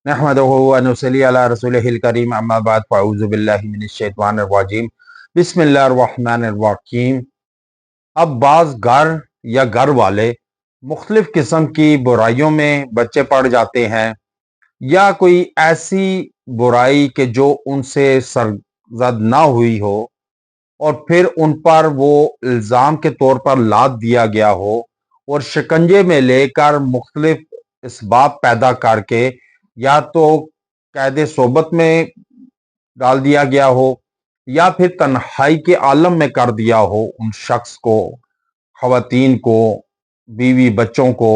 نحمدہ و نصلی علی رسولہ الکریم اما بعد فاعوذ باللہ من الشیطان الرجیم بسم اللہ الرحمن الرحیم۔ اب بعض گھر یا گھر والے مختلف قسم کی برائیوں میں بچے پڑ جاتے ہیں، یا کوئی ایسی برائی کہ جو ان سے سرزد نہ ہوئی ہو اور پھر ان پر وہ الزام کے طور پر لاد دیا گیا ہو اور شکنجے میں لے کر مختلف اسباب پیدا کر کے یا تو قید صحبت میں ڈال دیا گیا ہو یا پھر تنہائی کے عالم میں کر دیا ہو ان شخص کو، خواتین کو، بیوی بچوں کو،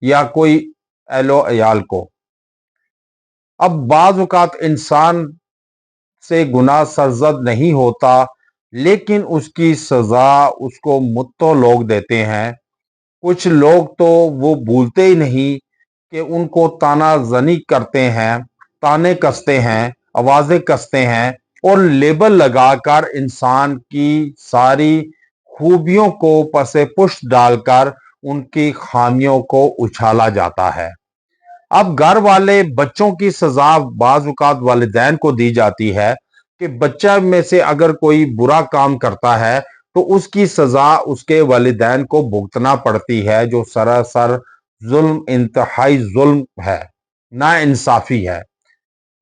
یا کوئی اہل و عیال کو۔ اب بعض اوقات انسان سے گناہ سرزد نہیں ہوتا، لیکن اس کی سزا اس کو متو لوگ دیتے ہیں۔ کچھ لوگ تو وہ بھولتے ہی نہیں کہ ان کو تانا زنی کرتے ہیں، تانے کستے ہیں، آوازیں کستے ہیں اور لیبل لگا کر انسان کی ساری خوبیوں کو پس پشت ڈال کر ان کی خامیوں کو اچھالا جاتا ہے۔ اب گھر والے بچوں کی سزا بعض اوقات والدین کو دی جاتی ہے کہ بچہ میں سے اگر کوئی برا کام کرتا ہے تو اس کی سزا اس کے والدین کو بھگتنا پڑتی ہے، جو سراسر ظلم، انتہائی ظلم ہے، نا انصافی ہے۔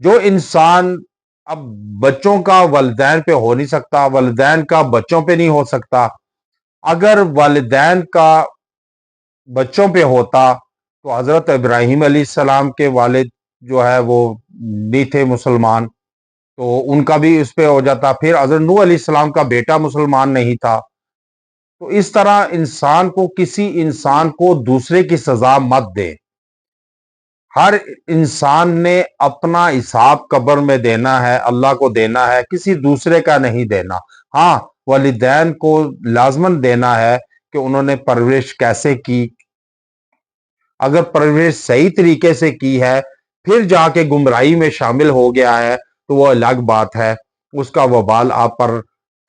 جو انسان اب بچوں کا والدین پہ ہو نہیں سکتا، والدین کا بچوں پہ نہیں ہو سکتا، اگر والدین کا بچوں پہ ہوتا تو حضرت ابراہیم علیہ السلام کے والد جو ہے وہ نہیں تھے مسلمان، تو ان کا بھی اس پہ ہو جاتا۔ پھر حضرت نوح علیہ السلام کا بیٹا مسلمان نہیں تھا۔ تو اس طرح کسی انسان کو دوسرے کی سزا مت دے۔ ہر انسان نے اپنا حساب قبر میں دینا ہے، اللہ کو دینا ہے، کسی دوسرے کا نہیں دینا۔ ہاں، والدین کو لازماً دینا ہے کہ انہوں نے پرورش کیسے کی۔ اگر پرورش صحیح طریقے سے کی ہے پھر جا کے گمراہی میں شامل ہو گیا ہے تو وہ الگ بات ہے، اس کا وبال آپ پر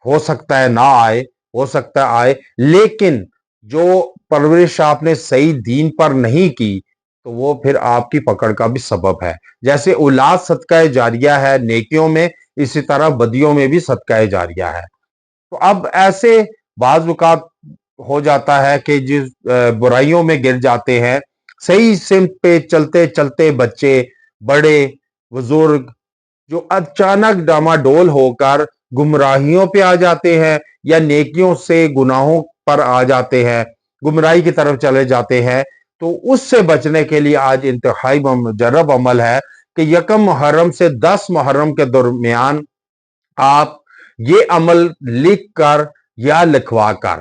ہو سکتا ہے نہ آئے، ہو سکتا ہے آئے، لیکن جو پرورش آپ نے صحیح دین پر نہیں کی تو وہ پھر آپ کی پکڑ کا بھی سبب ہے۔ جیسے اولاد صدقہ جاریہ ہے نیکیوں میں، اسی طرح بدیوں میں بھی صدقہ جاریہ ہے۔ تو اب ایسے بعض اوقات ہو جاتا ہے کہ جس برائیوں میں گر جاتے ہیں، صحیح سمت پہ چلتے چلتے بچے، بڑے، بزرگ جو اچانک ڈاماڈول ہو کر گمراہیوں پہ آ جاتے ہیں یا نیکیوں سے گناہوں پر آ جاتے ہیں، گمراہی کی طرف چلے جاتے ہیں، تو اس سے بچنے کے لیے آج انتہائی مجرب عمل ہے کہ 1 محرم سے 10 محرم کے درمیان آپ یہ عمل لکھ کر یا لکھوا کر،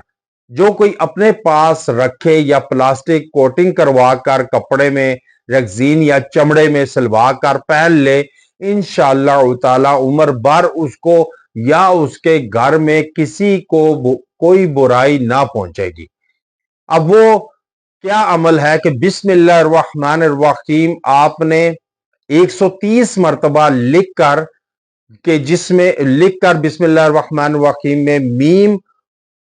جو کوئی اپنے پاس رکھے یا پلاسٹک کوٹنگ کروا کر کپڑے میں ریگزین یا چمڑے میں سلوا کر پہن لے، انشاءاللہ تعالی عمر بھر اس کو یا اس کے گھر میں کسی کو کوئی برائی نہ پہنچے گی۔ اب وہ کیا عمل ہے کہ بسم اللہ الرحمن الرحیم آپ نے 130 مرتبہ لکھ کر کہ جس میں لکھ کر بسم اللہ الرحمن الرحیم میں میم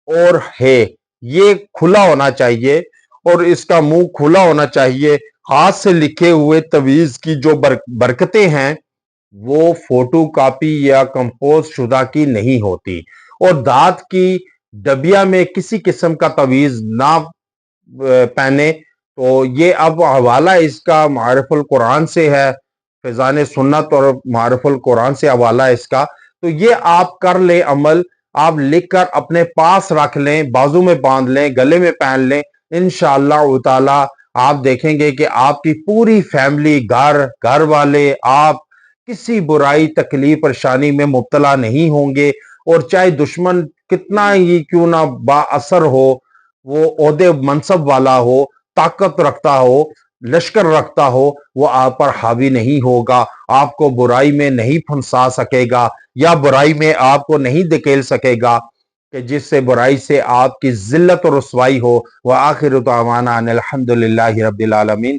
اور ہے یہ کھلا ہونا چاہیے اور اس کا منہ کھلا ہونا چاہیے۔ ہاتھ سے لکھے ہوئے تویز کی جو برکتیں ہیں وہ فوٹو کاپی یا کمپوز شدہ کی نہیں ہوتی، اور دانت کی ڈبیا میں کسی قسم کا تویز نہ پہنے۔ تو یہ اب حوالہ اس کا معارف القرآن سے ہے، فیضان سنت اور معارف القرآن سے حوالہ اس کا، تو یہ آپ کر لیں عمل، آپ لکھ کر اپنے پاس رکھ لیں، بازو میں باندھ لیں، گلے میں پہن لیں، انشاءاللہ تعالی آپ دیکھیں گے کہ آپ کی پوری فیملی، گھر والے، آپ کسی برائی، تکلیف، پریشانی میں مبتلا نہیں ہوں گے، اور چاہے دشمن کتنا ہی کیوں نہ با اثر ہو، وہ عہدے منصب والا ہو، طاقت رکھتا ہو، لشکر رکھتا ہو، وہ آپ پر حاوی نہیں ہوگا، آپ کو برائی میں نہیں پھنسا سکے گا یا برائی میں آپ کو نہیں دھکیل سکے گا کہ جس سے برائی سے آپ کی ذلت اور رسوائی ہو۔ وآخر دعوانا ان الحمد للہ رب العالمین۔